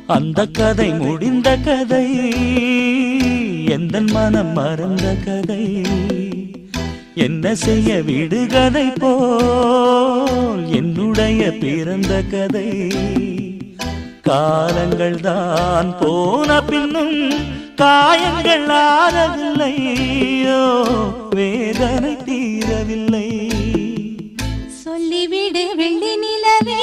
அந்த கதை முடிந்த கதை, எந்த மனம் மறந்த கதை. என்ன செய்ய விடுகதை போல் என்னுடைய பிறந்த கதை. காலங்கள் தான் போன பின்னும் காயங்கள் ஆறவில்லையோ, வேதனை தீரவில்லை. சொல்லிவிடு வெள்ளி நிலவே